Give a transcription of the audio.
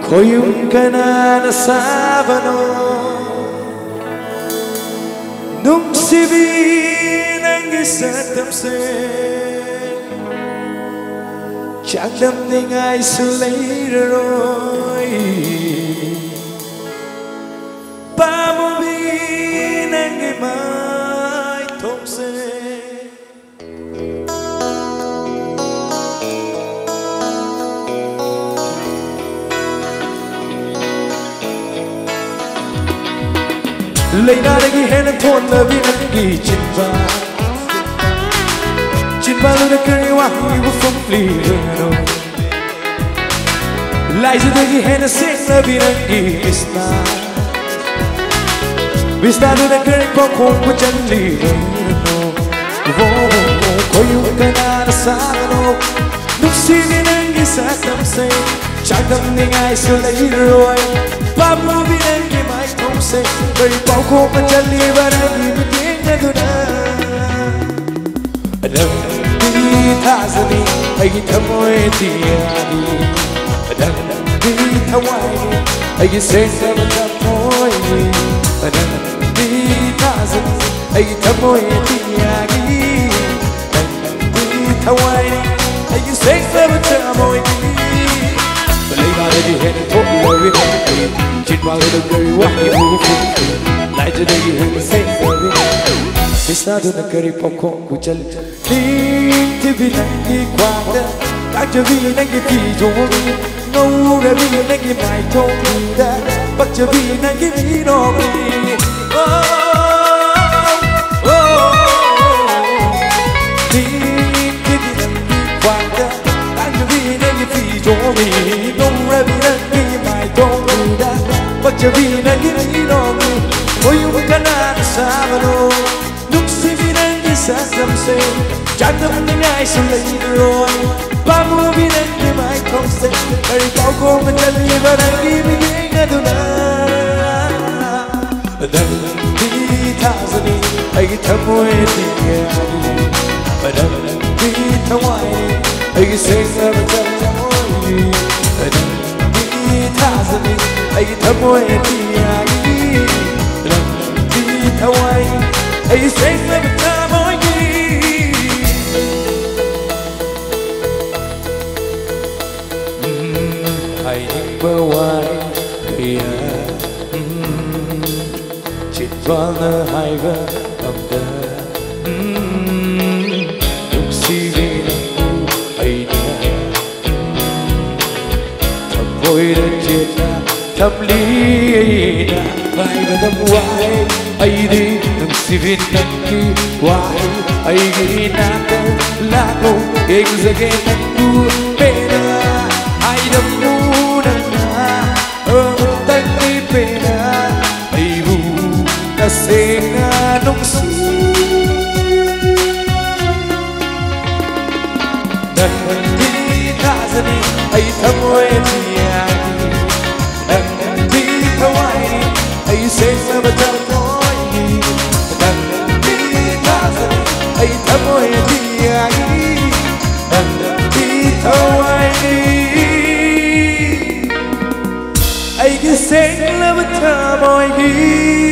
Koyum kanana savano Nung sibi nang isatam se Chẳng đâm tình ai sự lấy rồi Ba mô bi nang ngày mai thông se Lấy ra đây ghi hẹn anh thôn là vì anh ghi trên ba luôn đã cười hoa hủy của phong lý rồi lại giờ đây ghi hẹn anh sẽ là vì anh ghi Vista luôn đã cười bóng hồn của chân lý rồi vô có yêu cái nào xa đâu lúc xin nên anh ghi xa tâm say chẳng tâm nên ai sẽ lấy rồi ba mô vì anh ghi mãi không say bởi bóng hồn của chân lý và anh ghi một tiếng nghe thôi đã Tazani, I get a moe tiadi. Adam, be Hawaii, I get say seven moe. Adam, be Tazani, I get a moe tiadi. Adam, be Hawaii, I get say seven moe. But I got it head and told you everything. She'd rather the girl walk you move. Like today, you hear me say everything. Vista đôi nắng cười bóng không của chân Linh thì vì nắng đi qua đất Các trở vì nắng đi vì dỗ đi Ngâu ra vì nắng đi mãi thông đi đã Bắc trở vì nắng đi vì nó đi Linh thì vì nắng đi qua đất Các trở vì nắng đi vì dỗ đi Ngâu ra vì nắng đi mãi thông đi đã Bắc trở vì nắng đi vì nó đi Ôi yêu cái nát xa mà đâu Lúc xin vì anh đi xa xăm xe Chẳng tâm đến ai sẽ lấy rồi Ba mùa vì anh đi mãi không xe Hãy cao cô mình chân đi và đang đi mình nghĩ nghe tôi nà Đừng đi thả ra đi Hãy thầm môi đi nghe đi Và đừng đi thả ngoài đi Hãy xây ra và chân môi đi Đừng đi thả ra đi Hãy thầm môi đi nghe đi Đừng đi thả ngoài đi Hãy say sưa với ta mỗi khi hãy nhìn bờ ngoài chỉ thoáng ở hai vợ âm ta lúc si vì nắng hãy đi thầm vội đã chết ra thầm ly đã vai và thầm hoài ai đi đừng si vì nắng khi hoài ai nghĩ nát lá cô anh giờ nghe nắng cu pena ai đâm cu nắng na tay đi pena ai bu ta sẽ na nông si đừng đi ta ra đi ai thầm quên đi đừng đi thâu ai ai sẽ sao mà chẳng hãy thầm môi đi ai đừng đi thâu ai ai cứ sẽ là bất thờ môi đi